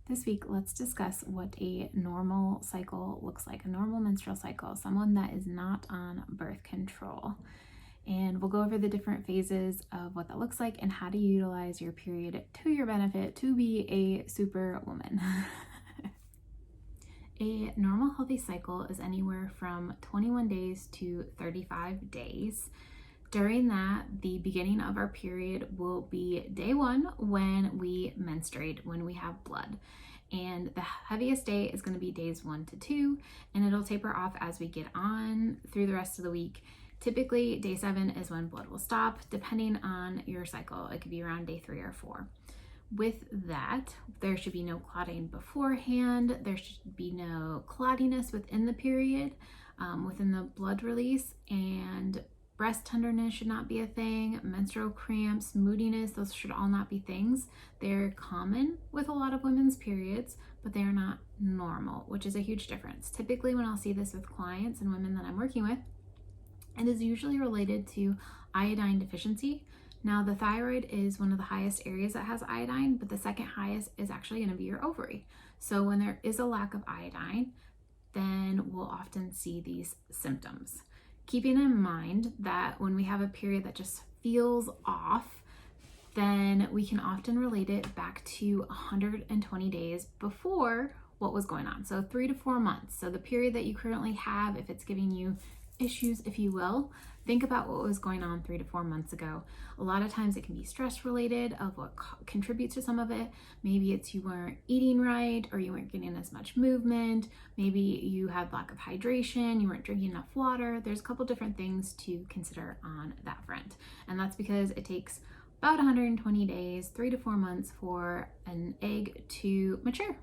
This week, let's discuss what a normal cycle looks like, a normal menstrual cycle, someone that is not on birth control. And we'll go over the different phases of what that looks like and how to utilize your period to your benefit to be a super woman. A normal healthy cycle is anywhere from 21 days to 35 days. During that, the beginning of our period will be day one when we menstruate, when we have blood. And the heaviest day is going to be days 1 to 2, and it'll taper off as we get on through the rest of the week. Typically, day 7 is when blood will stop, depending on your cycle. It could be around day 3 or 4. With that, there should be no clotting beforehand. There should be no clottiness within the period, within the blood release, and breast tenderness should not be a thing. Menstrual cramps, moodiness, those should all not be things. They're common with a lot of women's periods, but they are not normal, which is a huge difference. Typically, when I'll see this with clients and women that I'm working with, it is usually related to iodine deficiency. Now, the thyroid is one of the highest areas that has iodine, but the second highest is actually going to be your ovary. So when there is a lack of iodine, then we'll often see these symptoms. Keeping in mind that when we have a period that just feels off, then we can often relate it back to 120 days before what was going on. So 3 to 4 months. So the period that you currently have, if it's giving you issues, if you will, think about what was going on 3 to 4 months ago. A lot of times it can be stress related of what contributes to some of it. Maybe it's you weren't eating right, or you weren't getting as much movement. Maybe you had lack of hydration, you weren't drinking enough water. There's a couple different things to consider on that front. And that's because it takes about 120 days, 3 to 4 months for an egg to mature.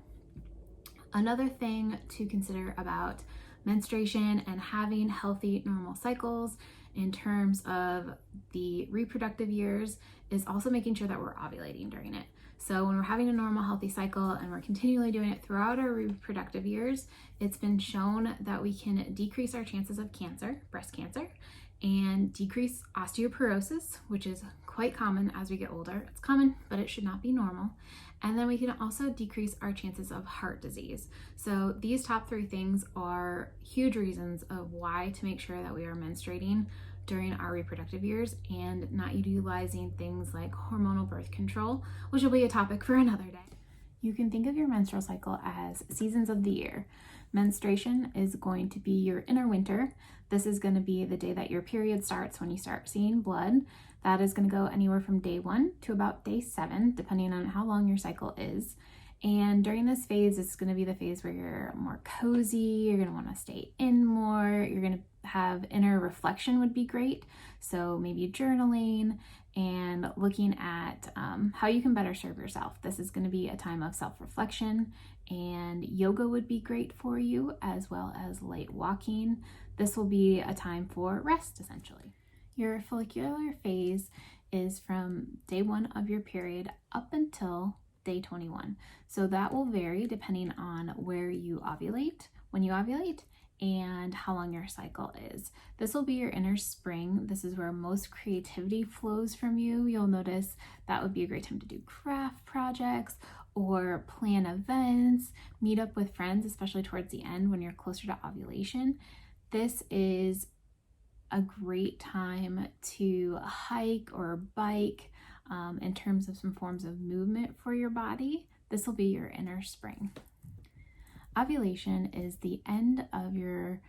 Another thing to consider about menstruation and having healthy normal cycles in terms of the reproductive years is also making sure that we're ovulating during it. So when we're having a normal healthy cycle and we're continually doing it throughout our reproductive years, it's been shown that we can decrease our chances of cancer, breast cancer, and decrease osteoporosis, which is quite common as we get older. It's common, but it should not be normal. And then we can also decrease our chances of heart disease. So these top 3 things are huge reasons of why to make sure that we are menstruating during our reproductive years and not utilizing things like hormonal birth control, which will be a topic for another day. You can think of your menstrual cycle as seasons of the year. Menstruation is going to be your inner winter. This is going to be the day that your period starts, when you start seeing blood. That is going to go anywhere from day 1 to about day 7, depending on how long your cycle is. And during this phase, it's going to be the phase where you're more cozy, you're going to want to stay in more, you're going to have inner reflection would be great. So maybe journaling and looking at how you can better serve yourself. This is going to be a time of self-reflection, and yoga would be great for you, as well as light walking. This will be a time for rest, essentially. Your follicular phase is from day 1 of your period up until day 21. So that will vary depending on where you ovulate, when you ovulate, and how long your cycle is. This will be your inner spring. This is where most creativity flows from you. You'll notice that would be a great time to do craft projects or plan events, meet up with friends, especially towards the end when you're closer to ovulation. This is a great time to hike or bike in terms of some forms of movement for your body. This will be your inner spring. Ovulation is the end of your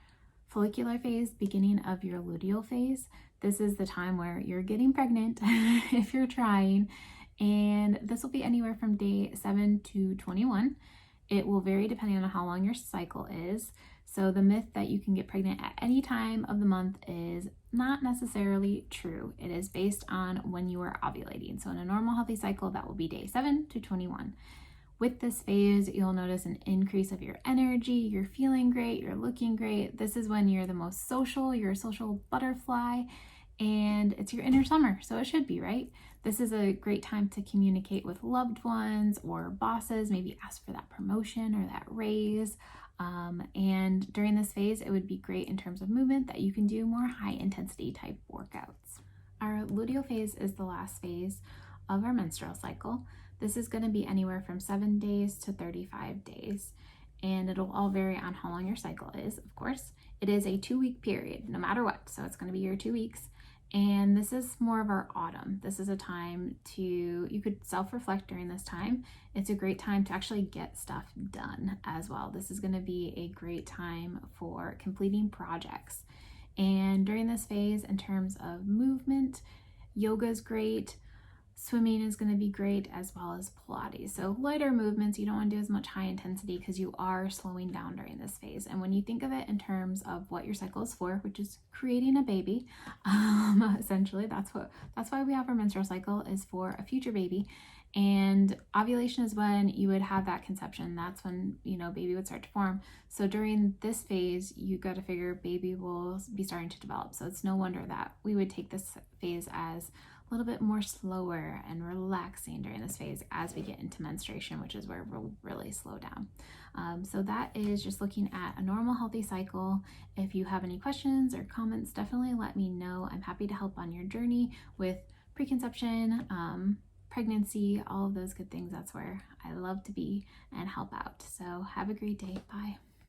follicular phase, beginning of your luteal phase. This is the time where you're getting pregnant if you're trying, and this will be anywhere from day 7 to 21. It will vary depending on how long your cycle is. So the myth that you can get pregnant at any time of the month is not necessarily true. It is based on when you are ovulating. So in a normal healthy cycle, that will be day 7 to 21. With this phase, you'll notice an increase of your energy. You're feeling great. You're looking great. This is when you're the most social. You're a social butterfly, and it's your inner summer. So it should be, right? This is a great time to communicate with loved ones or bosses, maybe ask for that promotion or that raise. And during this phase, it would be great in terms of movement that you can do more high intensity type workouts. Our luteal phase is the last phase of our menstrual cycle. This is going to be anywhere from 7 days to 35 days. And it'll all vary on how long your cycle is, of course. It is a 2-week period, no matter what. So it's going to be your 2 weeks. And this is more of our autumn. This is a time you could self-reflect during this time. It's a great time to actually get stuff done as well. This is going to be a great time for completing projects. And during this phase, in terms of movement, yoga is great. Swimming is going to be great, as well as Pilates. So lighter movements, you don't want to do as much high intensity because you are slowing down during this phase. And when you think of it in terms of what your cycle is for, which is creating a baby, essentially that's why we have our menstrual cycle, is for a future baby. And ovulation is when you would have that conception. That's when, baby would start to form. So during this phase, you got to figure baby will be starting to develop. So it's no wonder that we would take this phase as a little bit more slower and relaxing during this phase as we get into menstruation, which is where we'll really slow down. So that is just looking at a normal healthy cycle. If you have any questions or comments, definitely let me know. I'm happy to help on your journey with preconception, pregnancy, all of those good things. That's where I love to be and help out. So have a great day. Bye.